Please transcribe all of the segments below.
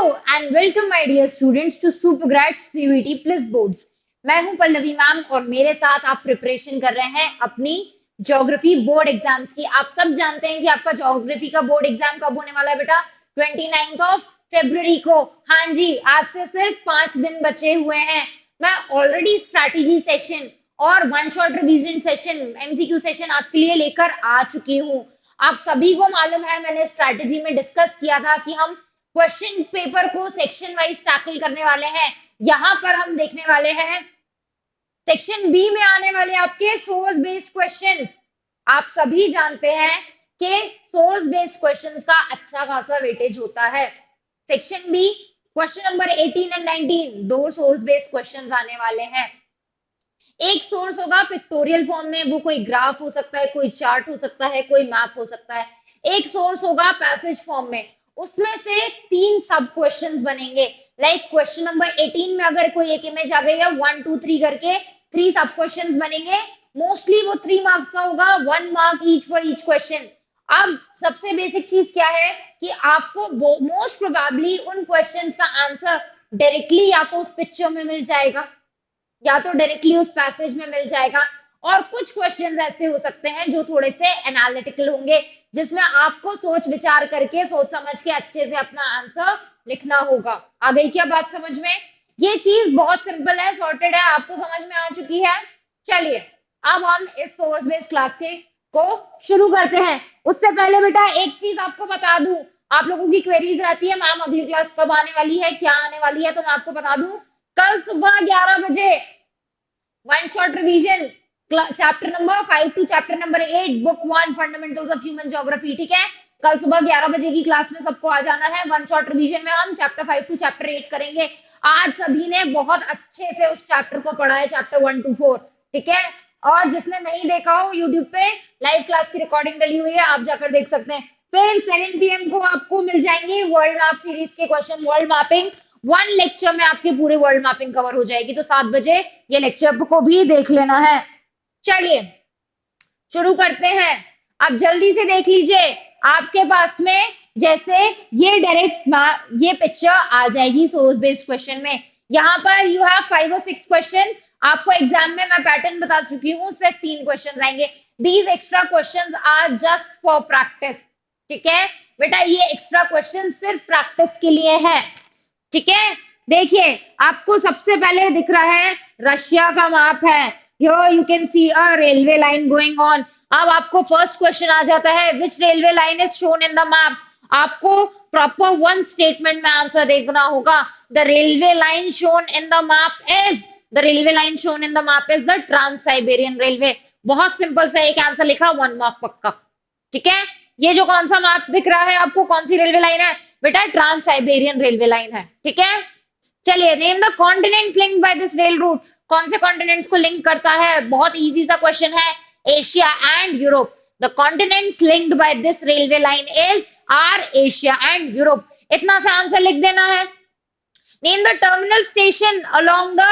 And welcome my dear students to supergrade CVT plus boards. मैं हूं Pallavi ma'am और मेरे साथ आप प्रिपरेशन कर रहे हैं अपनी ज्योग्राफी बोर्ड एग्जाम्स की। आप सब जानते हैं कि आपका ज्योग्राफी का बोर्ड एग्जाम कब होने वाला है बेटा? 29th ऑफ February को। हाँ जी, आज से सिर्फ 5 दिन बचे हुए हैं। मैं ऑलरेडी स्ट्रैटेजी सेशन और one shot revision session, MCQ session आपके लिए लेकर आ चुकी हूँ। आप सभी को मालूम है, मैंने स्ट्रैटेजी में डिस्कस किया था कि हम क्वेश्चन पेपर को सेक्शन वाइज टैकल करने वाले हैं। यहां पर हम देखने वाले हैं सेक्शन बी में आने वाले आपके सोर्स बेस्ड क्वेश्चंस। आप सभी जानते हैं कि सोर्स बेस्ड क्वेश्चंस का अच्छा खासा वेटेज होता है। Section B question number 18 and 19 दो सोर्स बेस्ड क्वेश्चंस आने वाले हैं। एक सोर्स होगा पिक्टोरियल फॉर्म में, वो कोई ग्राफ हो सकता है, कोई चार्ट हो सकता है, कोई मैप हो सकता है। एक सोर्स होगा पैसेज फॉर्म में, उसमें से 3 सब क्वेश्चंस बनेंगे। लाइक क्वेश्चन नंबर 18 में अगर कोई एक इमेज आ गई है 1 2 3 करके 3 सब क्वेश्चंस बनेंगे। मोस्टली वो 3 मार्क्स का होगा, 1 mark each for each question. अब सबसे बेसिक चीज क्या है कि आपको मोस्ट प्रोबेबली उन क्वेश्चंस का आंसर डायरेक्टली या तो उस पिक्चर में मिल जाएगा या तो डायरेक्टली उस पैसेज में मिल जाएगा, और कुछ क्वेश्चंस ऐसे हो सकते हैं जो थोड़े से एनालिटिकल होंगे, जिसमें आपको सोच विचार करके सोच समझ के अच्छे से अपना आंसर लिखना होगा। आ गई क्या बात समझ में? ये चीज बहुत सिंपल है, सॉर्टेड है, आपको समझ में आ चुकी है। चलिए अब हम इस सोर्स बेस्ड क्लास के को शुरू करते हैं। उससे पहले बेटा एक चीज आपको बता दूं, आप लोगों की क्वेरीज रहती है मैम अगली क्लास कब आने वाली है, क्या आने वाली है, तो मैं आपको बता दूं कल सुबह 11 बजे one shot revision chapter number 5 to chapter number 8 book 1 fundamentals of human geography. ठीक है, कल सुबह 11 बजे की क्लास में सबको आ जाना है। वन शॉट रिवीजन में हम चैप्टर 5 टू चैप्टर 8 करेंगे। आज सभी ने बहुत अच्छे से उस चैप्टर को पढ़ा है, चैप्टर 1 टू 4। ठीक है, और जिसने नहीं देखा हो यूट्यूब पे लाइव क्लास की रिकॉर्डिंग डली हुई है, आप जाकर देख सकते हैं। फिर 7 PM को आपको मिल जाएंगे वर्ल्ड मैप सीरीज के क्वेश्चन, वर्ल्ड मैपिंग। 1 लेक्चर में आपके पूरे वर्ल्ड मैपिंग कवर हो जाएगी, तो 7 बजे ये लेक्चर को भी देख लेना है। चलिए शुरू करते हैं। अब जल्दी से देख लीजिए, आपके पास में जैसे ये डायरेक्ट ये पिक्चर आ जाएगी सोर्स बेस्ड क्वेश्चन में। यहाँ पर यू हैव 5 और 6 क्वेश्चन। आपको एग्जाम में मैं पैटर्न बता चुकी हूँ, सिर्फ 3 क्वेश्चन आएंगे। These extra questions are just for practice. ठीक है बेटा, ये एक्स्ट्रा क्वेश्चन सिर्फ प्रैक्टिस के लिए है। ठीक है, देखिए आपको सबसे पहले दिख रहा है रशिया का मैप है। Here you can see a railway line going on. अब आपको फर्स्ट क्वेश्चन आ जाता है, which railway line is shown in the map? आपको प्रॉपर 1 स्टेटमेंट में आंसर देखना होगा। The railway line shown in the map is the Trans-Siberian Railway। बहुत simple सा एक आंसर लिखा, 1 मार्क पक्का। ठीक है, ये जो कौन सा मैप दिख रहा है आपको, कौन सी रेलवे लाइन है बेटा? ट्रांस साइबेरियन रेलवे लाइन है। ठीक है, चलिए name the continents linked by this rail route. कौन से कॉन्टिनेंट्स को लिंक करता है? बहुत इजी सा क्वेश्चन है, Asia and Europe. The continents linked by this railway line is are Asia and Europe. इतना सा आंसर लिख देना है। Name the terminal station along the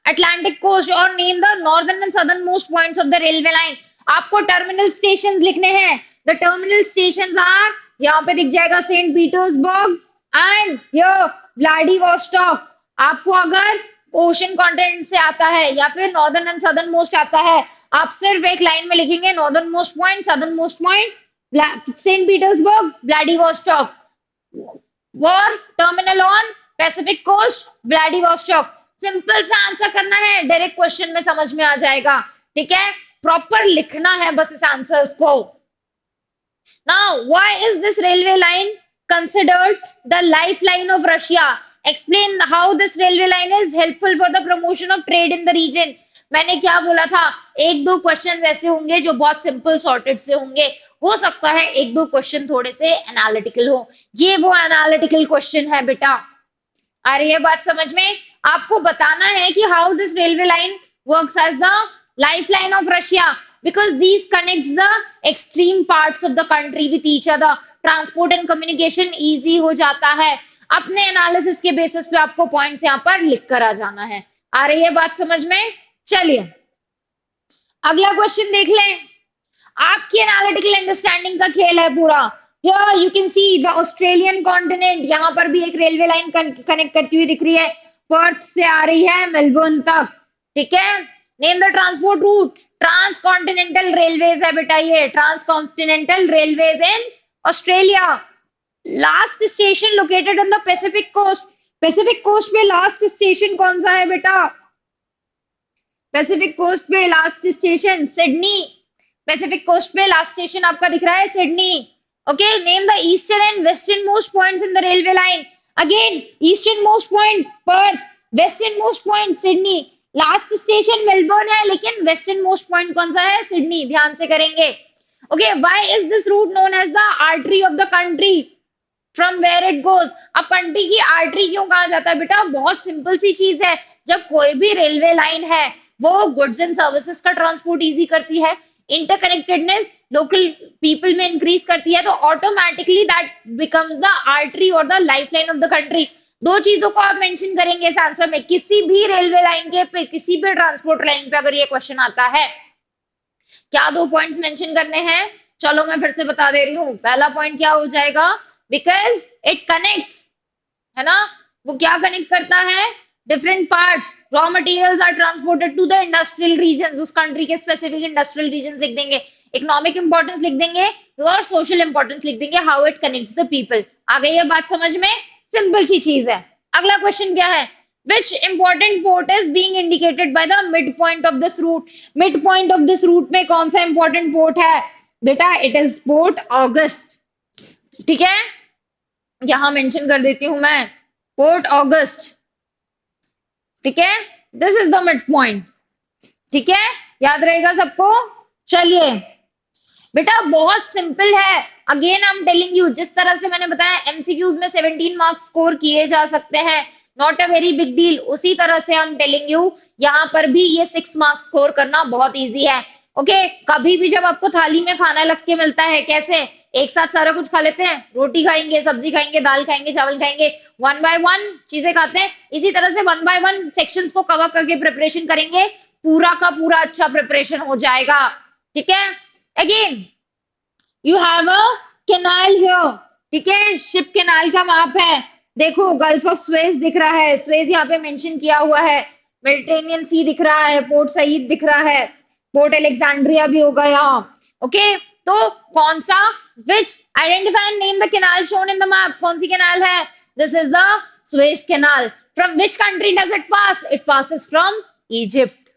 Atlantic coast और name the northern and southern most points of the railway line. आपको terminal stations लिखने हैं। The terminal stations are, यहाँ पे दिख जाएगा सेंट पीटर्सबर्ग एंड व्लादिवोस्टॉक। आपको अगर ओशन कॉन्टिनेंट से आता है या फिर नॉर्दर्न एंड सदर्न मोस्ट आता है, आप सिर्फ एक लाइन में लिखेंगे northern most point, southern most point, Saint Petersburg, Vladivostok. War terminal on Pacific coast, Vladivostok. Simple सा आंसर करना है, डायरेक्ट क्वेश्चन में समझ में आ जाएगा। ठीक है, प्रॉपर लिखना है बस इस आंसर्स को। Now why is this railway line considered the lifeline of Russia? Explain how this railway line is helpful for the promotion of trade in the region. मैंने क्या बोला था, 1-2 क्वेश्चन ऐसे होंगे जो बहुत सिंपल सॉर्टेड से होंगे। हो सकता है 1-2 क्वेश्चन थोड़े से एनालिटिकल हो, ये वो एनालिटिकल क्वेश्चन है बेटा। आ रही है बात समझ में? आपको बताना है कि how this railway line works as the lifeline of Russia, because these connects the extreme parts of the country with each other. Transport and communication easy हो जाता है। अपने एनालिसिस के बेसिस पे आपको पॉइंट्स यहाँ पर लिख कर आ जाना है। आ रही है बात समझ में? चलिए अगला क्वेश्चन देख लें। आपकी एनालिटिकल अंडरस्टैंडिंग का खेल है पूरा। Here you can see the Australian continent, यहाँ पर भी एक रेलवे लाइन कनेक्ट करती हुई दिख रही है, पर्थ से आ रही है मेलबोर्न तक, ठीक है। Name the transport route, trans continental railways है बेटा, ये trans continental railways in Australia. Last station located on the Pacific coast, Pacific coast पे लास्ट स्टेशन कौन सा है बेटा? पैसिफिक कोस्ट पे last station Sydney, Pacific coast पे लास्ट स्टेशन आपका दिख रहा है Sydney. Okay, name the eastern and western most points in the railway line, again eastern most point Perth, western most point Sydney, last station Melbourne है लेकिन western most point कौन सा है? सिडनी, ध्यान से करेंगे। Okay, why is this route known as the artery of the country from where it goes? अब country की आर्टरी क्यों कहा जाता है बेटा? बहुत सिंपल सी चीज है, जब कोई भी रेलवे लाइन है वो गुड्स एंड सर्विसेज का ट्रांसपोर्ट इजी करती है, इंटरकनेक्टेडनेस लोकल पीपल में इंक्रीज करती है, तो automatically that becomes the artery और the lifeline of the country. दो चीजों को आप मेंशन करेंगे इस आंसर में, किसी भी रेलवे लाइन के पे, किसी भी ट्रांसपोर्ट लाइन पे अगर ये क्वेश्चन आता है। क्या दो पॉइंट्स मेंशन करने हैं? चलो मैं फिर से बता दे रही हूँ। पहला पॉइंट क्या हो जाएगा? बिकॉज इट कनेक्ट्स, है ना, वो क्या कनेक्ट करता है? Different parts, raw materials are transported to the industrial regions, उस कंट्री के स्पेसिफिक इंडस्ट्रियल रीजन्स लिख देंगे, इकोनॉमिक इंपॉर्टेंस लिख देंगे और सोशल इंपॉर्टेंस लिख देंगे, how it connects the people. आ गई है बात समझ में? सिंपल सी चीज है। अगला क्वेश्चन क्या है? Which important port is being indicated by the midpoint of this route? Midpoint of this route में कौन सा important port है बेटा? It is Port Auguste, ठीक है, यहां मेंशन कर देती हूं मैं, पोर्ट ऑगस्ट, ठीक है, this is the mid point, ठीक है, याद रहेगा सबको। चलिए बेटा बहुत सिंपल है, again I am telling you, जिस तरह से मैंने बताया एमसीक्यूज में 17 मार्क्स स्कोर किए जा सकते हैं, not a very big deal, उसी तरह से आई एम टेलिंग यू यहाँ पर भी ये 6 मार्क्स स्कोर करना बहुत इजी है। ओके, कभी भी जब आपको थाली में खाना लग के मिलता है, कैसे एक साथ सारा कुछ खा लेते हैं, रोटी खाएंगे, सब्जी खाएंगे, दाल खाएंगे, चावल खाएंगे, वन बाय वन चीजें खाते हैं, इसी तरह से वन बाय वन सेक्शंस को कवर करके प्रिपरेशन करेंगे, पूरा का पूरा अच्छा प्रिपरेशन हो जाएगा, ठीक है। Again you have a canal here, ठीक है, शिप कैनाल का मैप है, देखो गल्फ ऑफ स्वेज दिख रहा है, स्वेज यहाँ पे मेंशन किया हुआ है, मेडिटेरेनियन सी दिख रहा है, पोर्ट सईद दिख रहा है, पोर्ट अलेक्जेंड्रिया भी होगा यहाँ। ओके, तो कौन सा, which identify and name the canal shown in the map, कौन सी कैनाल है? This is the Suez canal. From which country does it pass? It passes from Egypt,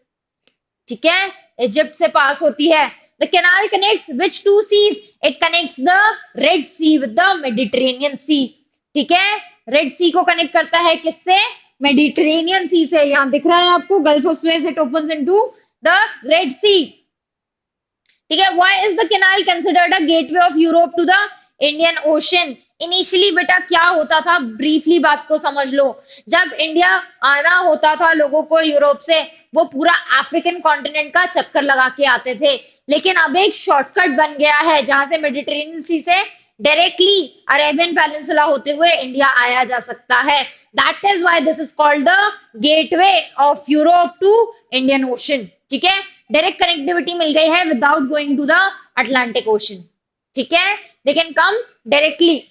ठीक है, इजिप्ट से पास होती है। The canal connects which two seas? It connects the Red Sea with the Mediterranean Sea, ठीक है, red सी को connect करता है किससे? मेडिटेरेनियन सी से, यहाँ दिख रहा है आपको Gulf of Suez, it opens into the Red Sea, ठीक है। Why is the canal considered a gateway of Europe to the Indian Ocean? Initially बेटा क्या होता था, ब्रीफली बात को समझ लो, जब इंडिया आना होता था लोगों को यूरोप से, वो पूरा अफ्रीकन कॉन्टिनेंट का चक्कर लगा के आते थे, लेकिन अब एक शॉर्टकट बन गया है जहां से मेडिटेरेनियन सी से डायरेक्टली अरेबियन पेनिनसुला होते हुए इंडिया आया जा सकता है। That is why this is called the gateway of Europe to Indian Ocean, ठीक है, डायरेक्ट कनेक्टिविटी मिल गई है without going to the Atlantic Ocean, ठीक है, दे कैन कम डायरेक्टली।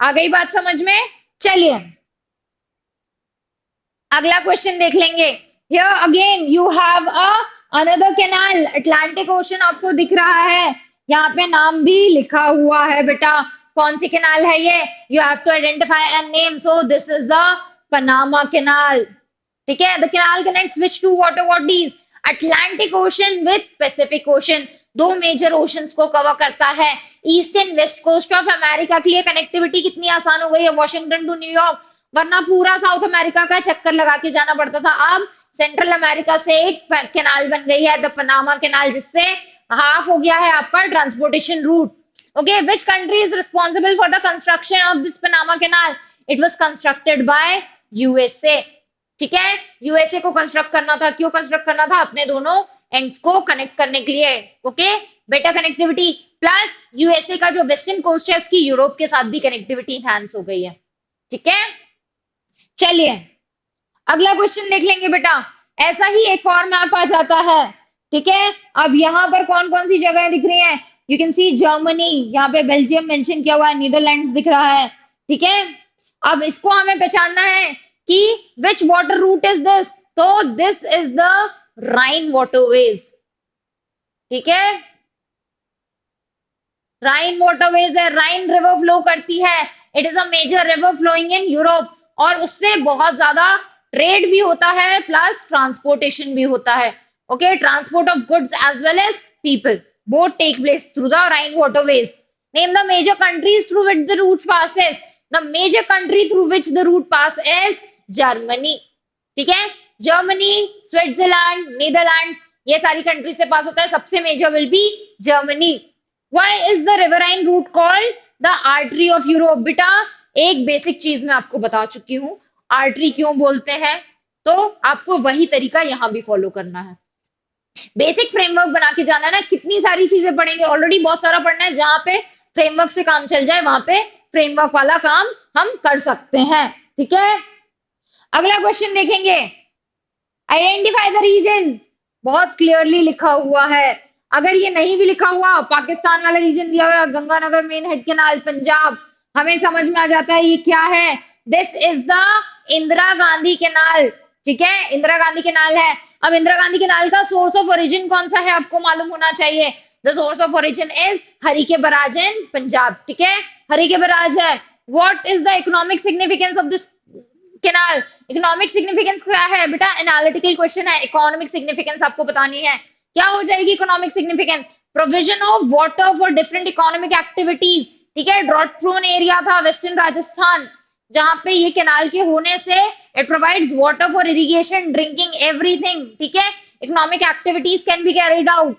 आ गई बात समझ में? चलिए अगला क्वेश्चन देख लेंगे। Here again you have a another canal, Atlantic ocean आपको दिख रहा है, यहाँ पे नाम भी लिखा हुआ है बेटा, कौन सी कैनाल है ये? You have to identify and name, so this is the Panama Canal, ठीक है। The canal connects which two water bodies? Atlantic Ocean with Pacific Ocean, दो मेजर ओशंस को कवर करता है। East and west coast of America के लिए connectivity कितनी आसान हो गई है, वॉशिंगटन टू न्यूयॉर्क, वरना पूरा साउथ अमेरिका का चक्कर लगा के जाना पड़ता था, अब सेंट्रल अमेरिका से एक कैनाल बन गई है द पनामा कैनाल, जिससे हाफ हो गया है आपका transportation route. Okay, which country is responsible for the construction of this Panama Canal? It was constructed by USA, ठीक है, यूएसए को कंस्ट्रक्ट करना था, क्यों कंस्ट्रक्ट करना था? अपने दोनों एंड्स को कनेक्ट करने के लिए। Okay, better connectivity, plus USA का जो वेस्टर्न कोस्ट है उसकी यूरोप के साथ भी कनेक्टिविटी एनहांस हो गई है, ठीक है। चलिए अगला क्वेश्चन देख लेंगे बेटा, ऐसा ही एक और मैप आ जाता है, ठीक है। अब यहाँ पर कौन कौन सी जगह दिख रही हैं? यू कैन सी जर्मनी, यहाँ पे बेल्जियम मेंशन किया हुआ है, नीदरलैंड्स दिख रहा है, ठीक है। अब इसको हमें पहचानना है कि which water route is this, तो this is the Rhine waterways, ठीक है। राइन वाटरवेज है, राइन रिवर फ्लो करती है, it is a major river flowing in Europe, और उससे बहुत ज्यादा ट्रेड भी होता है प्लस ट्रांसपोर्टेशन भी होता है, okay, transport of goods as well as people, both take place through the Rhine waterways. Name the major countries through which the route passes, the major country through which the route pass is Germany, ठीक है। Germany, Switzerland, Netherlands, ये सारी country से पास होता है, सबसे major will be Germany. Why is the riverine route called the artery of Europe? बेटा एक बेसिक चीज मैं आपको बता चुकी हूँ, आर्टरी क्यों बोलते हैं, तो आपको वही तरीका यहाँ भी फॉलो करना है। बेसिक फ्रेमवर्क बना के जाना है ना, कितनी सारी चीजें पढ़ेंगे, ऑलरेडी बहुत सारा पढ़ना है, जहां पे फ्रेमवर्क से काम चल जाए वहां पे फ्रेमवर्क वाला काम हम कर सकते हैं, ठीक है। अगला क्वेश्चन देखेंगे, आइडेंटिफाई द रीजन, बहुत क्लियरली लिखा हुआ है, अगर ये नहीं भी लिखा हुआ, पाकिस्तान वाला रीजन दिया हुआ, Ganganagar main head canal Punjab, हमें समझ में आ जाता है ये क्या है, this is the Indira Gandhi canal, ठीक है, इंदिरा गांधी कैनाल है। अब इंदिरा गांधी कैनाल का सोर्स ऑफ ओरिजिन कौन सा है आपको मालूम होना चाहिए, the source of origin is Harike barrage इन पंजाब, ठीक है, हरी के बराज है। What is the economic significance of this canal, economic significance क्या है बेटा, एनालिटिकल क्वेश्चन है, इकोनॉमिक सिग्निफिकेंस आपको बतानी है, क्या हो जाएगी economic significance, provision of water for different economic activities, ठीक है, ड्रॉट प्रोन एरिया था वेस्टर्न राजस्थान, जहां पे ये कैनाल के होने से it provides water for irrigation, drinking, everything, ठीक है, economic activities can be carried out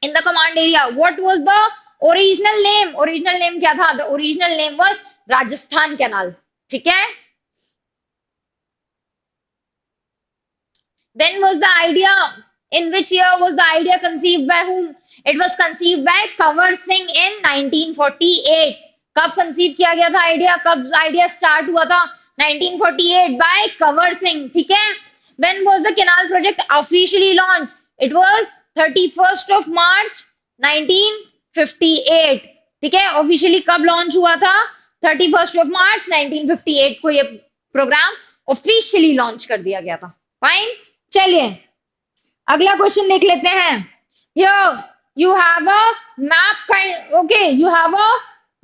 in the command area. What was the original name, original name क्या था, the original name was Rajasthan canal, ठीक है। When was the idea? In which year was the idea conceived by whom? It was conceived by Kanwar Singh in 1948. कब conceive किया गया था idea, कब idea start हुआ था, 1948 by कंवर सिंह, ठीक है। When was the canal project officially launched? It was 31st of March 1958, ठीक है, ऑफिशियली कब लॉन्च हुआ था, 31st of March 1958 को ये प्रोग्राम ऑफिशियली लॉन्च कर दिया गया था, फाइन। चलिए अगला क्वेश्चन देख लेते हैं, here you have a map kind, okay, you have a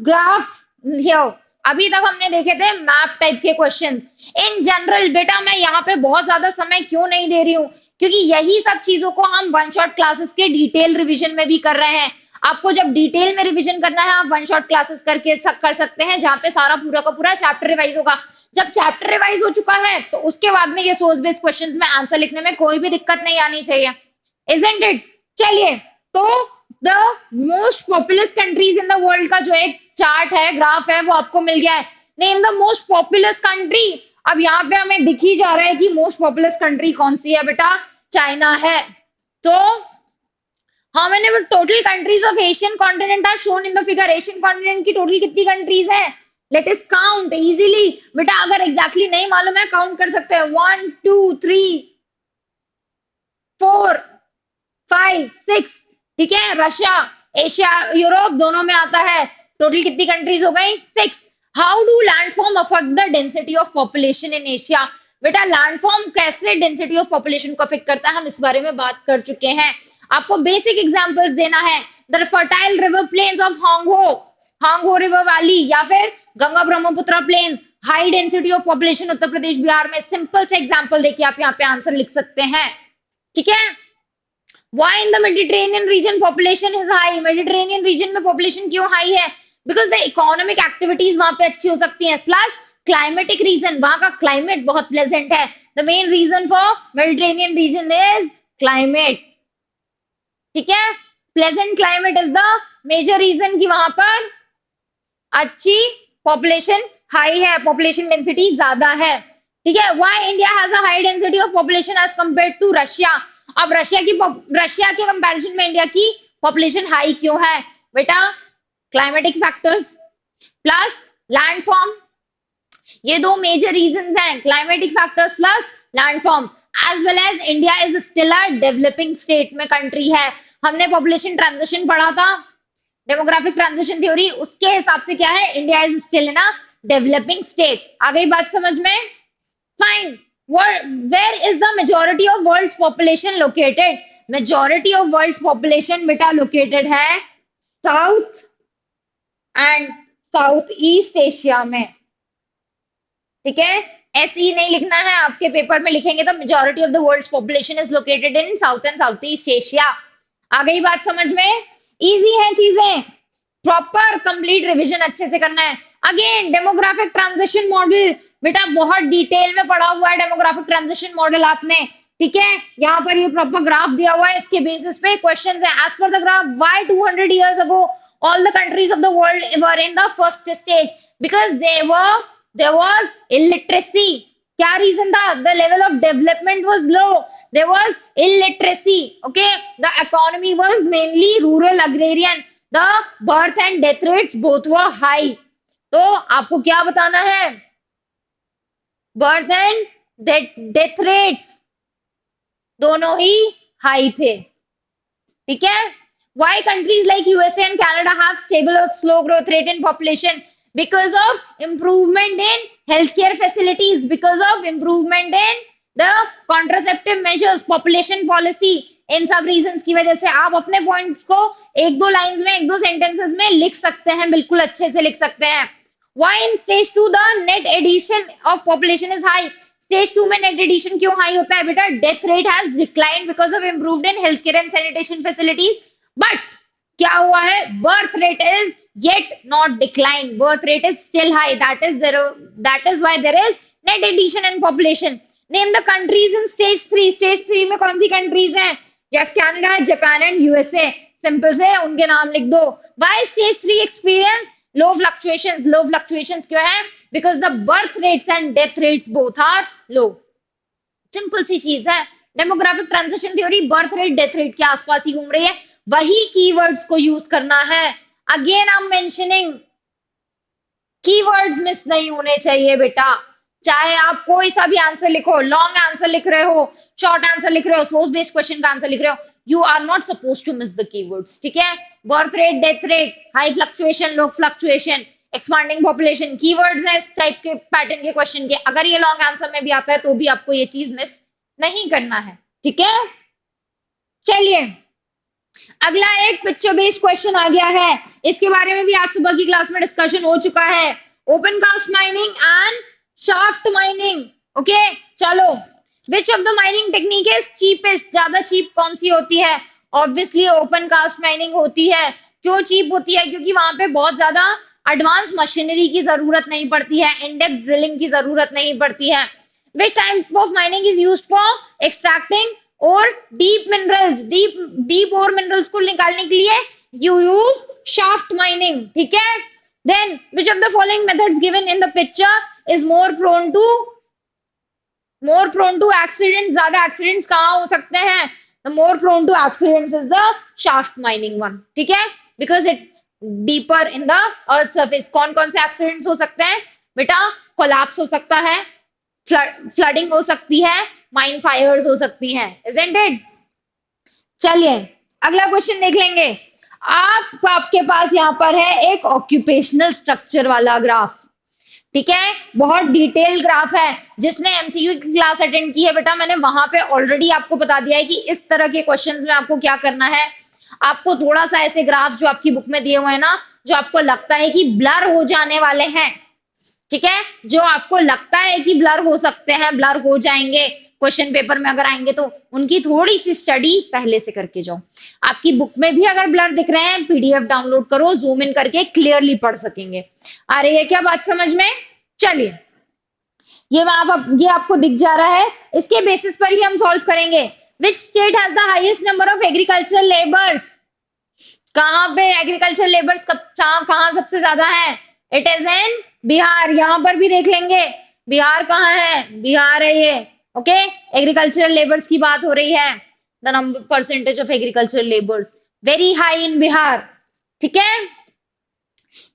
graph here, अभी तक हमने देखे थे मैप टाइप के क्वेश्चन। इन जनरल बेटा मैं यहाँ पे बहुत ज्यादा समय क्यों नहीं दे रही हूँ, क्योंकि यही सब चीजों को हम वन शॉट क्लासेस के डिटेल रिविजन में भी कर रहे हैं। आपको जब डिटेल में रिविजन करना है आप वन शॉट क्लासेस करके कर सकते हैं, जहाँ पे सारा पूरा का पूरा चैप्टर रिवाइज होगा। जब चैप्टर रिवाइज हो चुका है तो उसके बाद में ये सोर्स बेस्ड क्वेश्चंस में आंसर लिखने में कोई भी दिक्कत नहीं आनी चाहिए, इजंट इट। चलिए तो the most populous countries in the world का जो एक चार्ट है, ग्राफ है, वो आपको मिल गया है। Name the most populous country, अब यहाँ पे हमें दिख ही जा रहा है कि मोस्ट पॉपुलस कंट्री कौन सी है बेटा, चाइना है। तो how many total countries of Asian continent are shown in the figure, Asian continent की टोटल कितनी कंट्रीज है, लेट अस काउंट इजीली। बेटा अगर एग्जैक्टली नहीं मालूम है काउंट कर सकते हैं, 1 2 3 4 5 6, ठीक है, रशिया, एशिया, यूरोप दोनों में आता है, टोटल कितनी कंट्रीज हो गई, 6। How do landform affect the density of population in Asia, बेटा लैंडफॉर्म कैसे डेंसिटी ऑफ पॉपुलेशन को अफेक्ट करता है, हम इस बारे में बात कर चुके हैं। आपको बेसिक एग्जांपल्स देना है, the fertile river plains of Hwang Ho river valley, या फिर Ganga Brahmaputra plains, high density of population Uttar Pradesh Bihar में। सिंपल से एग्जांपल देखिए आप यहाँ पे आंसर लिख सकते हैं, ठीक है। Why in the Mediterranean region population is high? Mediterranean region में population क्यों high है? Because the economic activities वहां पे अच्छी हो सकती हैं, plus climatic reason, वहां का climate बहुत pleasant है। The main reason for Mediterranean region is climate, ठीक है, pleasant climate is the major reason कि वहां पर अच्छी population high है, population density ज्यादा है, ठीक है। Why India has a high density of population as compared to Russia? अब रशिया के कंपैरिजन में इंडिया की पॉपुलेशन हाई क्यों है बेटा, क्लाइमेटिक फैक्टर्स प्लस लैंडफॉर्म, ये दो मेजर रीजंस हैं, climatic factors plus landforms, as well as India is still a developing state में कंट्री है। हमने पॉपुलेशन ट्रांजिशन पढ़ा था, डेमोग्राफिक ट्रांजिशन थ्योरी, उसके हिसाब से क्या है, India is still in a developing state. आ गई बात समझ में? Fine. Where is the majority of world's population located? Majority of world's population बेटा लोकेटेड है south and south east Asia में। ठीक है, एसई नहीं लिखना है, आपके पेपर में लिखेंगे तो majority of the world's population is located in south and south east Asia. आ गई बात समझ में? इजी है चीजें, प्रॉपर कंप्लीट रिवीजन अच्छे से करना है। अगेन डेमोग्राफिक ट्रांजिशन मॉडल, बेटा बहुत डिटेल में पढ़ा हुआ है डेमोग्राफिक ट्रांजिशन मॉडल आपने। ठीक है, यहाँ पर ये प्रॉपर ग्राफ दिया हुआ है, इसके बेसिस पे क्वेश्चन है। As per the graph, why 200 years ago all the countries of the world were in the first stage? Because there was illiteracy. क्या रीजन था? The level of development was low. There was illiteracy. Okay, the economy was mainly rural agrarian. The birth and death rates both were high. तो आपको क्या बताना है? Birth and death rates दोनों ही high थे। ठीक है, why countries like USA and Canada have stable or slow growth rate in population? Because of improvement in healthcare facilities, because of improvement in the contraceptive measures, population policy, इन सब reasons की वजह से। आप अपने points को एक दो lines में, एक दो सेंटेंसेस में लिख सकते हैं, बिल्कुल अच्छे से लिख सकते हैं। Why in stage 2 the net addition of population is high? Stage 2 में नेट एडिशन क्यों हाई होता है बेटा? Death rate has declined because of improved in health care and sanitation facilities, but क्या हुआ है? Birth rate is yet not declined, birth rate is still high, that is why there is net addition in population. Name the countries in stage 3. stage 3 में कौन सी countries हैं? Canada, Japan and USA. Simple से उनके नाम लिख दो। Why stage 3 experience low fluctuations? low fluctuations क्यों है? Because the birth rates and death rates both are low. Simple सी चीज है। Demographic transition theory birth rate death rate के आसपास ही घूम रही है, वही कीवर्ड्स को यूज करना है। Again I am mentioning, keywords miss नहीं होने चाहिए बेटा। चाहे आप कोई सा भी आंसर लिखो, लॉन्ग आंसर लिख रहे हो, शॉर्ट आंसर लिख रहे हो, सोर्स बेस्ड क्वेश्चन का आंसर लिख रहे हो, you are not suppose to miss the keywords. ठीक है, birth rate, death rate, high fluctuation, low fluctuation, expanding population, keywords हैं इस टाइप के पैटर्न के क्वेश्चन के। अगर ये लॉन्ग आंसर में भी आता है तो भी आपको ये चीज मिस नहीं करना है। ठीक है, चलिए अगला एक पिक्चर बेस्ड क्वेश्चन आ गया है, इसके बारे में भी आज सुबह की क्लास में डिस्कशन हो चुका है। Open cast mining and shaft mining. Okay, चलो, which of the mining technique is cheapest? ज्यादा चीप कौन सी होती है? ऑब्वियसली ओपन कास्ट माइनिंग होती है। क्यों चीप होती है? क्योंकि वहां पे बहुत ज्यादा एडवांस मशीनरी की जरूरत नहीं पड़ती है, इन डेप्थ ड्रिलिंग की जरूरत नहीं पड़ती है। विच type of mining is used for extracting और डीप मिनरल्स? डीप और मिनरल्स को निकालने के लिए यू यूज शाफ्ट माइनिंग। ठीक है, then which of the following methods given in the picture is more prone to accident? ज्यादा एक्सीडेंट्स कहाँ हो सकते हैं? The more prone to accidents is the shaft mining one. ठीक है, because it's deeper in the earth surface. कौन कौन से एक्सीडेंट्स हो सकते हैं बेटा? कोलैप्स हो सकता है, फ्लडिंग हो सकती है, माइन फायर्स हो सकती हैं, isn't it? चलिए अगला क्वेश्चन देख लेंगे। आपके पास यहाँ पर है एक ऑक्यूपेशनल स्ट्रक्चर वाला ग्राफ। ठीक है, बहुत डिटेल ग्राफ है। जिसने एमसीक्यू की क्लास अटेंड की है बेटा, मैंने वहां पे ऑलरेडी आपको बता दिया है कि इस तरह के क्वेश्चंस में आपको क्या करना है। आपको थोड़ा सा ऐसे ग्राफ्स जो आपकी बुक में दिए हुए हैं ना, जो आपको लगता है कि ब्लर हो जाने वाले हैं, ठीक है, जो आपको लगता है कि ब्लर हो सकते हैं, ब्लर हो जाएंगे क्वेश्चन पेपर में अगर आएंगे, तो उनकी थोड़ी सी स्टडी पहले से करके जाओ। आपकी बुक में भी अगर ब्लर दिख रहे हैं, पीडीएफ डाउनलोड करो, जूम इन करके क्लियरली पढ़ सकेंगे। आ रही है क्या बात समझ में? चलिए, ये आपको दिख जा रहा है, इसके बेसिस पर ही हम सॉल्व करेंगे। विच state has the highest number of agricultural labours? कहां पे एग्रीकल्चर लेबर्स कहां सबसे ज्यादा है? It is in Bihar. यहां पर भी देख लेंगे बिहार कहाँ है, बिहार है ये। ओके, एग्रीकल्चरल लेबर्स की बात हो रही है। The number percentage of agricultural labours very high in Bihar. ठीक है,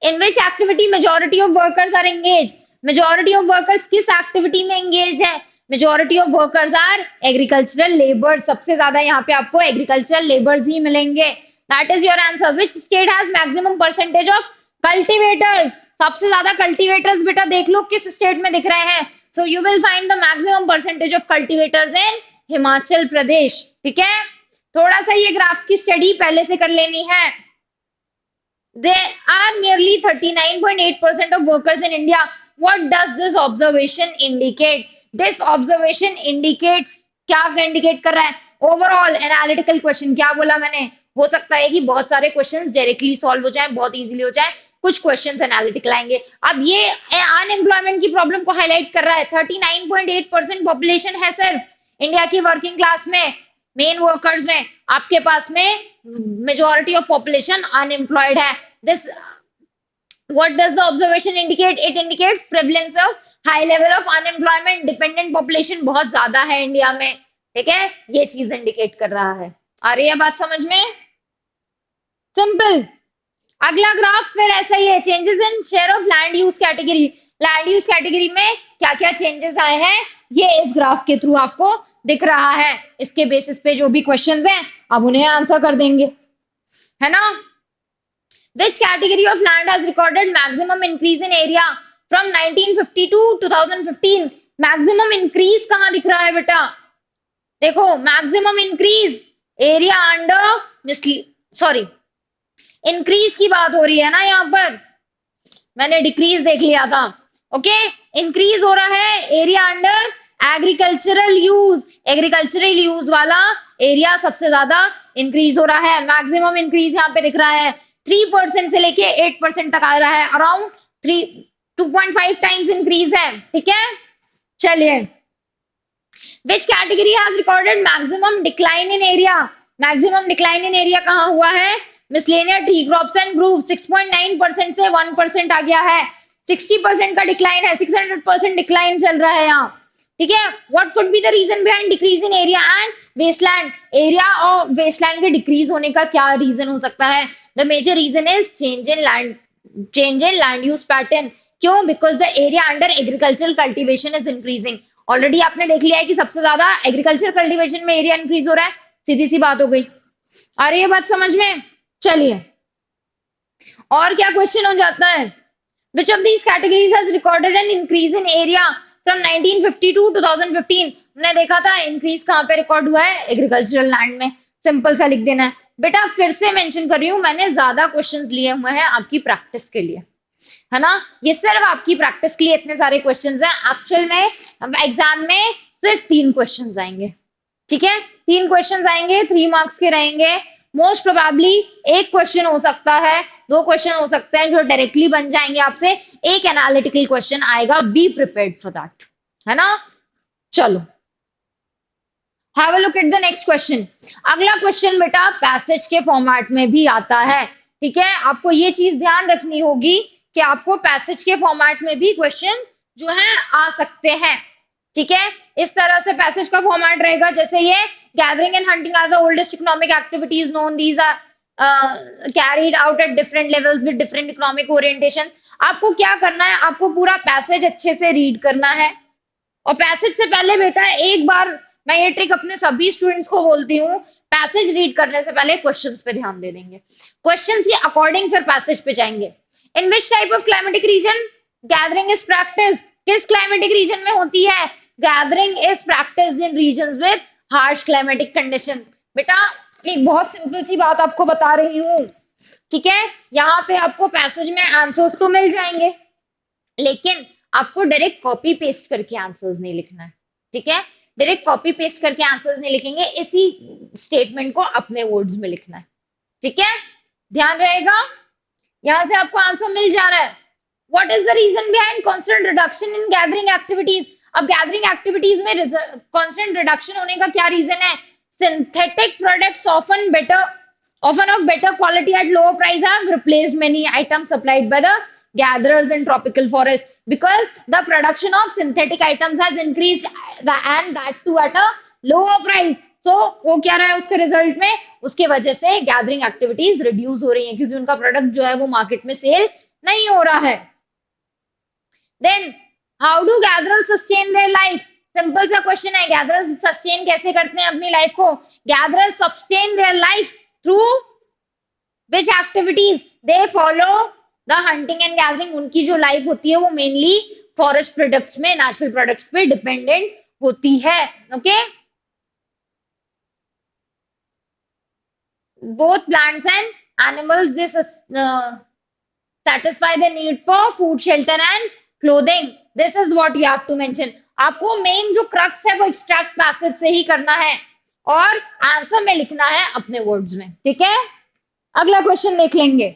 in which activity majority of workers are engage? Majority of workers किस एक्टिविटी में एंगेज है? Majority of workers are agricultural labours. सबसे ज्यादा यहाँ पे आपको एग्रीकल्चरल लेबर्स ही मिलेंगे। That is your answer. Which state has maximum percentage of cultivators? सबसे ज्यादा कल्टीवेटर्स बेटा देख लो किस स्टेट में दिख रहे हैं। So you will find the maximum percentage of cultivators in Himachal Pradesh. ठीक है, थोड़ा सा ये ग्राफ्स की स्टडी पहले से कर लेनी है। There are nearly 39.8% of workers in India. What does this observation indicate? This observation indicates, क्या indicate कर रहा है? Overall analytical question, क्या बोला मैंने? हो सकता है कि बहुत सारे क्वेश्चंस डायरेक्टली सॉल्व हो जाएं, बहुत इजीली हो जाएं, कुछ क्वेश्चंस एनालिटिकल आएंगे। अब ये अनएम्प्लॉयमेंट की प्रॉब्लम को हाईलाइट कर रहा है। 39.8% पॉपुलेशन है सिर्फ इंडिया की वर्किंग क्लास में, मेन वर्कर्स में। आपके पास में मेजॉरिटी ऑफ पॉपुलेशन अनएम्प्लॉयड है। This what does the observation indicate? It indicates prevalence of high level of unemployment, dependent population बहुत ज्यादा है इंडिया में। ठीक है, ये चीज इंडिकेट कर रहा है। आ रही है बात समझ में? सिंपल। अगला ग्राफ फिर ऐसा ही है, changes in share of land use category. Land use category में क्या क्या चेंजेस आए हैं ये इस ग्राफ के थ्रू आपको दिख रहा है। इसके बेसिस पे जो भी क्वेश्चंस हैं अब उन्हें आंसर कर देंगे, है ना। Which category of land has recorded maximum increase in area from 1950 to 2015? Maximum increase कहाँ दिख रहा है बेटा? देखो, maximum increase area under sorry increase की बात हो रही है ना, यहाँ पर मैंने डिक्रीज देख लिया था। ओके, इंक्रीज हो रहा है area under agricultural use. Agricultural use वाला एरिया सबसे ज्यादा इंक्रीज हो रहा है। मैक्सिमम इंक्रीज यहाँ पे दिख रहा है 3% से लेके 8% तक आ रहा है। अराउंड 2.5 टाइम्स इंक्रीज है। ठीक है, चलिए। Which category has recorded maximum decline in area? Maximum decline in area कहाँ हुआ है? Miscellaneous tree crops and groove. 6.9% से 1% आ गया है। 60% का डिक्लाइन है, 600% डिक्लाइन चल रहा है यहाँ। ठीक है, what could be the reason behind decrease in area and wasteland? Area और वेस्टलैंड के डिक्रीज होने का क्या रीजन हो सकता है? The major reason is change in land use pattern. क्यों? Because the area under agricultural cultivation is increasing. Already आपने देख लिया है कि सबसे ज्यादा एग्रीकल्चर कल्टीवेशन में एरिया इंक्रीज हो रहा है। सीधी सी बात हो गई। आ रही है बात समझ में? चलिए, और क्या क्वेश्चन हो जाता है? Which of these categories has recorded an increase in area from 1950 to 2015? हमने देखा था इंक्रीज कहाँ पे रिकॉर्ड हुआ है? एग्रीकल्चरल लैंड में। सिंपल सा लिख देना है बेटा। फिर से मेंशन कर रही हूँ, मैंने ज्यादा क्वेश्चंस लिए हुए हैं आपकी प्रैक्टिस के लिए, है ना। ये सिर्फ आपकी प्रैक्टिस के लिए इतने सारे क्वेश्चंस हैं। एक्चुअल में एग्जाम में सिर्फ 3 क्वेश्चंस आएंगे। ठीक है, 3 क्वेश्चंस आएंगे, 3 मार्क्स के रहेंगे। मोस्ट प्रोबेबली एक क्वेश्चन हो सकता है, 2 क्वेश्चन हो सकते हैं जो डायरेक्टली बन जाएंगे आपसे। एक एनालिटिकल क्वेश्चन आएगा, बी प्रिपेयर्ड फॉर दैट, है ना। चलो, have a look at the next question. अगला क्वेश्चन बेटा पैसेज के फॉर्मेट में भी आता है। ठीक है, आपको ये चीज ध्यान रखनी होगी कि आपको पैसेज के फॉर्मेट में भी क्वेश्चन जो है आ सकते हैं। ठीक है, इस तरह से पैसेज का फॉर्मेट रहेगा जैसे ये gathering and hunting are the oldest economic activities known. These are carried out at different levels with different economic orientation. आपको क्या करना है? आपको पूरा पैसेज अच्छे से रीड करना है। और पैसेज से पहले बेटा एक बार मैं ये ट्रिक अपने सभी स्टूडेंट्स को बोलती हूँ, पैसेज रीड करने से पहले क्वेश्चंस पे ध्यान दे देंगे। क्वेश्चंस के अकॉर्डिंग फिर पैसेज पे जाएंगे। In which type of climatic region gathering is practice? किस क्लाइमेटिक रीजन में होती है? Gathering is practice in regions with harsh climatic condition. बेटा एक बहुत सिंपल सी बात आपको बता रही हूँ। ठीक है, यहाँ पे आपको पैसेज में आंसर्स तो मिल जाएंगे, लेकिन आपको डायरेक्ट कॉपी पेस्ट करके आंसर्स नहीं लिखना है। ठीक है, डायरेक्ट कॉपी पेस्ट करके आंसर्स नहीं लिखेंगे, इसी स्टेटमेंट को अपने वर्ड्स में लिखना है। ठीक है, ध्यान रहेगा। यहाँ से आपको आंसर मिल जा रहा है। What is the reason behind constant reduction in gathering activities? अब गैदरिंग एक्टिविटीज में कांस्टेंट रिडक्शन होने का क्या रीजन है? Synthetic products often of better quality at lower price have replaced many items supplied by the gatherers in tropical forest, because the production of synthetic items has increased and that too at a lower price. So वो क्या रहा है उसके result में? उसके वजह से gathering activities reduce हो रही हैं क्योंकि उनका प्रोडक्ट जो है वो मार्केट में सेल नहीं हो रहा है। Then how do gatherers sustain their life? Simple सा क्वेश्चन है, गैदरर्स सस्टेन कैसे करते हैं अपनी लाइफ को? Gatherers sustain their life through which activities they follow the hunting and gathering, उनकी जो लाइफ होती है वो मेनली फॉरेस्ट प्रोडक्ट्स में, नेचुरल प्रोडक्ट्स पे डिपेंडेंट होती है। Okay, both plants and animals, they satisfy the need for food, shelter and clothing. This is what you have to mention. आपको मेन जो क्रक्स है वो एक्सट्रैक्ट पैसेज से ही करना है और आंसर में लिखना है अपने वर्ड्स में, ठीक है। अगला क्वेश्चन देख लेंगे।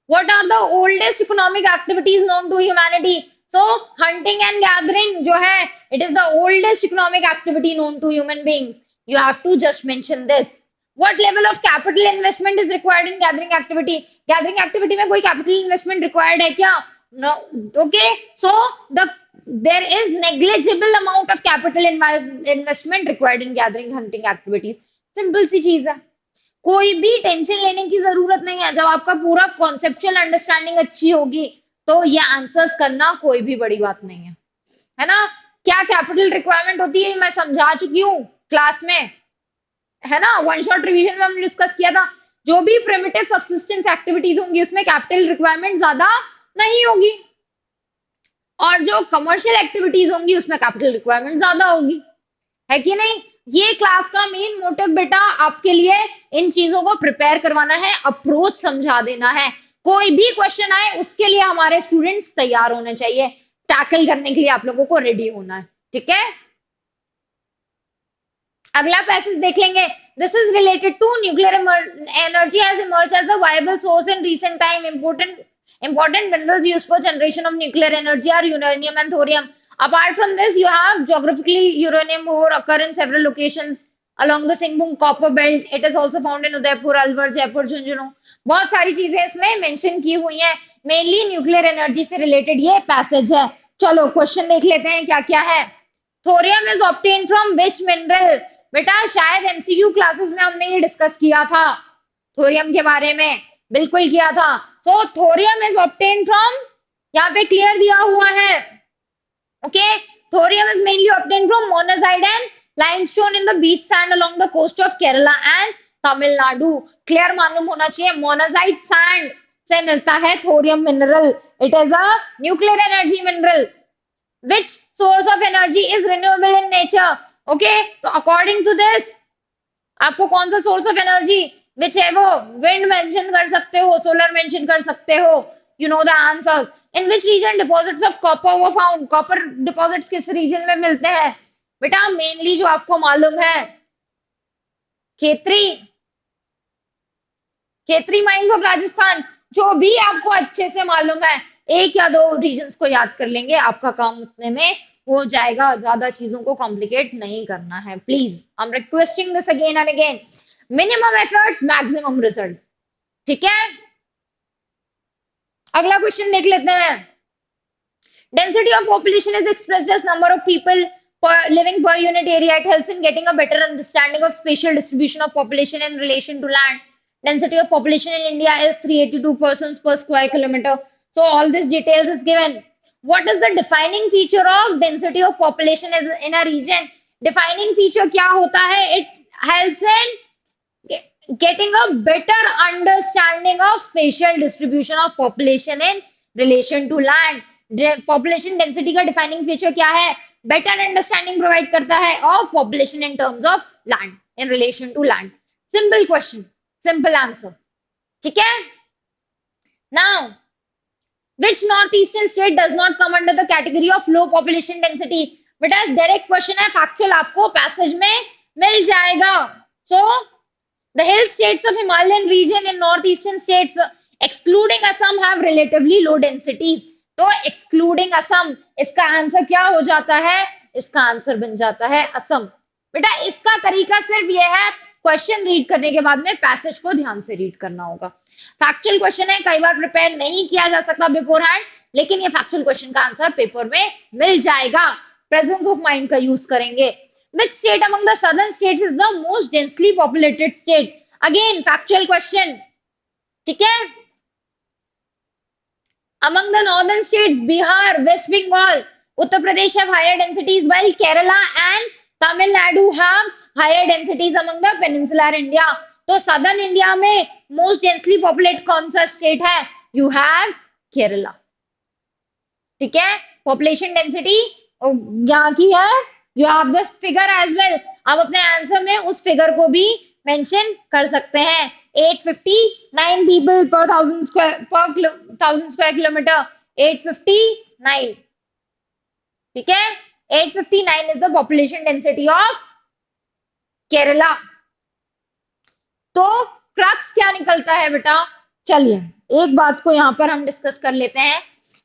What are the oldest economic activities known to humanity? So hunting and gathering जो है, it is the oldest economic activity known to human beings. You have to just mention this. What level of capital investment is required in gathering activity? Gathering activity में कोई capital investment required है क्या? No. Okay. So there is negligible amount of capital investment required in gathering hunting activities. Simple सी चीज है, कोई भी tension लेने की जरूरत नहीं है। जब आपका पूरा कॉन्सेप्चुअल अंडरस्टैंडिंग अच्छी होगी तो ये आंसर्स करना कोई भी बड़ी बात नहीं है ना। क्या कैपिटल रिक्वायरमेंट होती है मैं समझा चुकी हूँ क्लास में, है ना। वन शॉट रिवीजन में हमने डिस्कस किया था। जो भी प्रिमिटिव सब्सिस्टेंस एक्टिविटीज होंगी उसमें कैपिटल रिक्वायरमेंट ज्यादा नहीं होगी, और जो कमर्शियल एक्टिविटीज होंगी उसमें कैपिटल रिक्वायरमेंट ज्यादा होगी, है कि नहीं। ये क्लास का मेन मोटिव बेटा आपके लिए इन चीजों को प्रिपेयर करवाना है, अप्रोच समझा देना है। कोई भी क्वेश्चन आए उसके लिए हमारे स्टूडेंट्स तैयार होने चाहिए, टैकल करने के लिए आप लोगों को रेडी होना है, ठीक है। अगला पैसेज देख लेंगे। This is related to nuclear energy has emerged as a viable source in recent time. Important minerals used for generation of nuclear energy are uranium and thorium. Apart from this, you have geographically uranium ore occur in several locations along the Singhbum copper belt. It is also found in Udaipur, Alwar, Jaipur, Jhunjhunu. बहुत सारी चीजें इसमें mention की हुई हैं, mainly nuclear energy से related ये passage है। चलो क्वेश्चन देख लेते हैं क्या क्या है। Thorium is obtained from which mineral? बेटा शायद एमसीक्यू क्लासेस में हमने ये डिस्कस किया था, थोरियम के बारे में बिल्कुल किया था। So thorium is obtained from, यहाँ पे क्लियर दिया हुआ है। Okay, thorium is mainly obtained from monazite and limestone in the beach sand along the coast of Kerala and Tamil Nadu. Clear मालूम होना चाहिए, मोनाजाइट सैंड से मिलता है thorium mineral. It is a nuclear energy mineral. Which source of energy is renewable in nature? Okay, तो according to this आपको कौन सा सोर्स ऑफ एनर्जी विच है वो, विंड मेंशन कर सकते हो, सोलर मेंशन कर सकते हो। You know the answers. In which region deposits of copper were found? Copper deposits किस रीजन में मिलते हैं? बेटा मेनली जो आपको मालूम है खेतरी, खेतरी माइंस ऑफ राजस्थान। जो भी आपको अच्छे से मालूम है, एक या दो रीजन्स को याद कर लेंगे, आपका काम उतने में हो जाएगा। ज्यादा चीजों को कॉम्प्लिकेट नहीं करना है please. I am requesting this again and again. Minimum effort maximum result, ठीक है। अगला क्वेश्चन देख लेते हैं। Density of population is expressed as number of people living per unit area. It helps in getting a better understanding of spatial distribution of population in relation to land. Density of population in India is 382 persons per square kilometer. So all this details is given. What is the defining feature of density of population in a region? Defining feature क्या होता है? It helps in getting a better understanding of spatial distribution of population in relation to land. Population density का defining feature क्या है? Better understanding provide करता है of population in terms of land, in relation to land. Simple question, simple answer. ठीक है? Now, which northeastern state does not come under the category of low population density? बेटा direct question है, factual आपको passage में मिल जाएगा. So the hill states of Himalayan region in northeastern states excluding Assam have relatively low densities. तो excluding Assam, इसका answer क्या हो जाता है? इसका आंसर बन जाता है असम. बेटा इसका तरीका सिर्फ ये है, क्वेश्चन रीड करने के बाद में पैसेज को ध्यान से रीड करना होगा. फैक्चुअल क्वेश्चन है, कई बार प्रिपेयर नहीं किया जा सकता बिफोर हैंड, लेकिन ये फैक्चुअल क्वेश्चन का आंसर पेपर में मिल जाएगा. प्रेजेंस ऑफ माइंड का यूज करेंगे. Which state among the southern states is the most densely populated state? Again, factual question. ठीक है? Among the northern states, Bihar, West Bengal, Uttar Pradesh have higher densities, while Kerala and Tamil Nadu have higher densities among the peninsular India. तो southern India में most densely populate कौन सा state है? You have Kerala. ठीक है, population density यहाँ की है, you have this figure as well. आप अपने आंसर में उस फिगर को भी मेंशन कर सकते हैं। 859 पीपल पर थाउजेंड स्क्वायर किलोमीटर, 859। ठीक है, 859 is the population density of Kerala. तो क्रक्स क्या निकलता है बेटा? चलिए एक बात को यहाँ पर हम डिस्कस कर लेते हैं।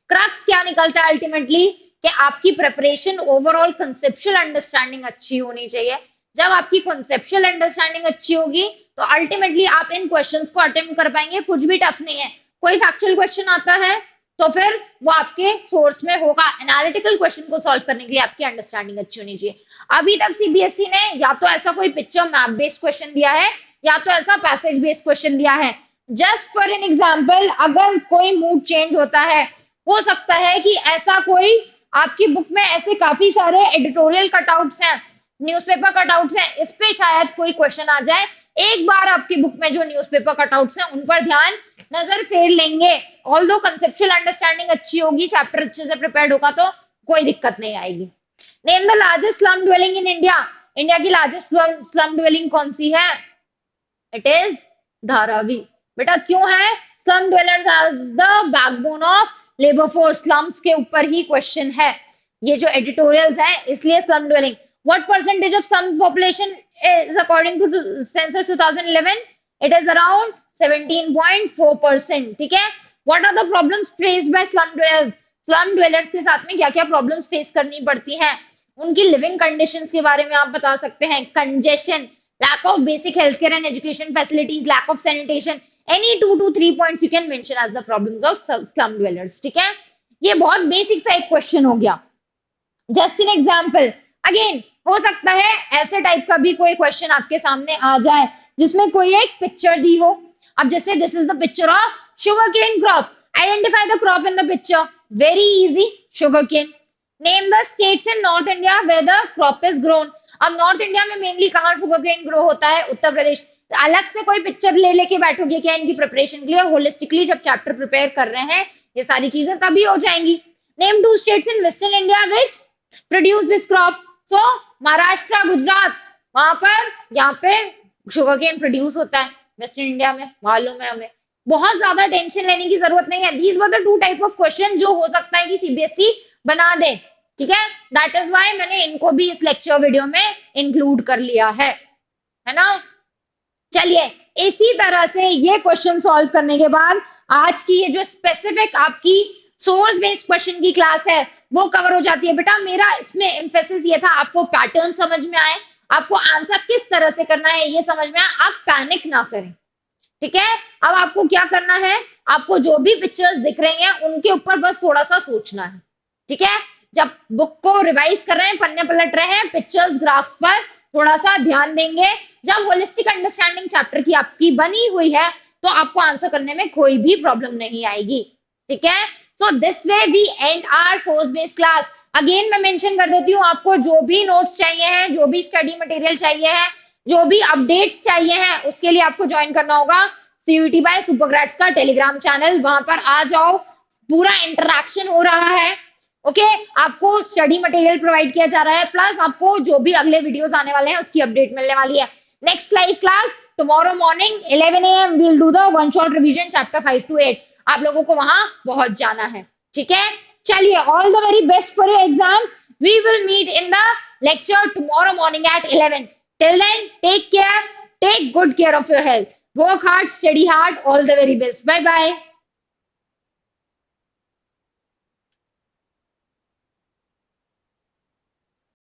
क्रक्स क्या निकलता है अल्टीमेटली, कि आपकी प्रिपरेशन ओवरऑल कंसेप्चुअल अंडरस्टैंडिंग अच्छी होनी चाहिए। जब आपकी कंसेप्चुअल अंडरस्टैंडिंग अच्छी होगी तो अल्टीमेटली आप इन क्वेश्चंस को अटेम्प्ट कर पाएंगे। कुछ भी टफ नहीं है। कोई फैक्चुअल क्वेश्चन आता है तो फिर वो आपके सोर्स में होगा। एनालिटिकल क्वेश्चन को सॉल्व करने के लिए आपकी अंडरस्टैंडिंग अच्छी होनी चाहिए। अभी तक सीबीएसई ने या तो ऐसा कोई पिक्चर मैप बेस्ड क्वेश्चन दिया है या तो ऐसा पैसेज बेस्ड क्वेश्चन दिया है। जस्ट फॉर एन एग्जाम्पल, अगर कोई मूड चेंज होता है, हो सकता है कि ऐसा कोई आपकी बुक में ऐसे काफी सारे एडिटोरियल कटआउट्स हैं, न्यूज़पेपर कटआउट्स हैं, इस पे शायद कोई क्वेश्चन आ जाए। एक बार आपकी बुक में जो न्यूज़पेपर कटआउट्स हैं उन पर ध्यान नजर फेर लेंगे। ऑल्दो कंसेप्चुअल अंडरस्टैंडिंग अच्छी होगी, चैप्टर अच्छे से प्रिपेयर्ड होगा तो कोई दिक्कत नहीं आएगी। Name the largest slum dwelling in India. India की लार्जेस्ट स्लम ड्वेलिंग कौन सी है? It is Dharavi. बेटा क्यों है? Slum dwellers are the backbone of labour force. Slums के ऊपर ही क्वेश्चन है ये जो एडिटोरियल्स है, इसलिए slum dwelling. What percentage of slum population is according to census 2011? It is around 17.4%। ठीक है, what are the problems faced by slum dwellers? Slum dwellers के साथ में क्या क्या प्रॉब्लम्स फेस करनी पड़ती हैं, उनकी लिविंग कंडीशंस के बारे में आप बता सकते हैं। Congestion, lack of basic healthcare and education facilities, lack of sanitation, any 2 to 3 points you can mention as the problems of slum dwellers। ठीक है, ये बहुत बेसिक सा एक क्वेश्चन हो गया। जस्ट एन एग्जाम्पल, अगेन हो सकता है ऐसे टाइप का भी कोई क्वेश्चन आपके सामने आ जाए जिसमें कोई एक पिक्चर दी हो। अब जैसे this is the picture of sugar cane crop, identify the crop in the picture. Very easy, sugar cane. Name the states in north India where the crop is grown. अब नॉर्थ इंडिया में mainly कहाँ sugar cane grow होता है? उत्तर प्रदेश। अलग से कोई picture ले लेके बैठोगे क्या इनकी प्रिपरेशन के लिए? होलिस्टिकली जब चैप्टर प्रिपेयर कर रहे हैं ये सारी चीजें तभी हो जाएंगी। Name 2 states in western India which produce this crop. So Maharashtra, Gujarat, वहां पर यहाँ पे शुगर केन प्रोड्यूस होता है वेस्टर्न इंडिया में, मालूम है हमें। बहुत ज्यादा टेंशन लेने की जरूरत नहीं है। These were the 2 type of question जो हो सकता है कि सीबीएसई बना दे। ठीक है, दैट इज वाई मैंने इनको भी इस लेक्चर वीडियो में इंक्लूड कर लिया है ना। चलिए इसी तरह से ये क्वेश्चन सॉल्व करने के बाद आज की ये जो स्पेसिफिक आपकी सोर्स बेस्ड क्वेश्चन की क्लास है वो कवर हो जाती है। बेटा मेरा इसमें एम्फेसिस ये था आपको पैटर्न समझ में आए, आपको आंसर किस तरह से करना है ये समझ में आए, आप पैनिक ना करें। ठीक है, अब आपको क्या करना है, आपको जो भी पिक्चर्स दिख रही हैं उनके ऊपर बस थोड़ा सा सोचना है। ठीक है, जब बुक को रिवाइज कर रहे हैं, पन्ने पलट रहे हैं, पिक्चर्स ग्राफ्स पर थोड़ा सा ध्यान देंगे। जब होलिस्टिक अंडरस्टैंडिंग चैप्टर की आपकी बनी हुई है तो आपको आंसर करने में कोई भी प्रॉब्लम नहीं आएगी। ठीक है, so this way we end our source based class. Again मैं मेंशन कर देती हूँ, आपको जो भी नोट्स चाहिए हैं, जो भी स्टडी मटेरियल चाहिए है, जो भी अपडेट्स चाहिए हैं, उसके लिए आपको ज्वाइन करना होगा सीयूईटी बाय सुपरग्रेड्स का टेलीग्राम चैनल। वहां पर आ जाओ, पूरा इंटरेक्शन हो रहा है। ओके, आपको स्टडी मटेरियल प्रोवाइड किया जा रहा है, प्लस आपको जो भी अगले वीडियोस आने वाले हैं उसकी अपडेट मिलने वाली है। Next live class tomorrow morning 11 AM we'll do the one shot revision chapter 5 to 8। आप लोगों को वहां पहुंच जाना है। ठीक है, चलिए all the very best for your exam. We will meet in the lecture tomorrow morning at 11। Till then take care, take good care of your health, work hard, study hard, all the very best. Bye bye.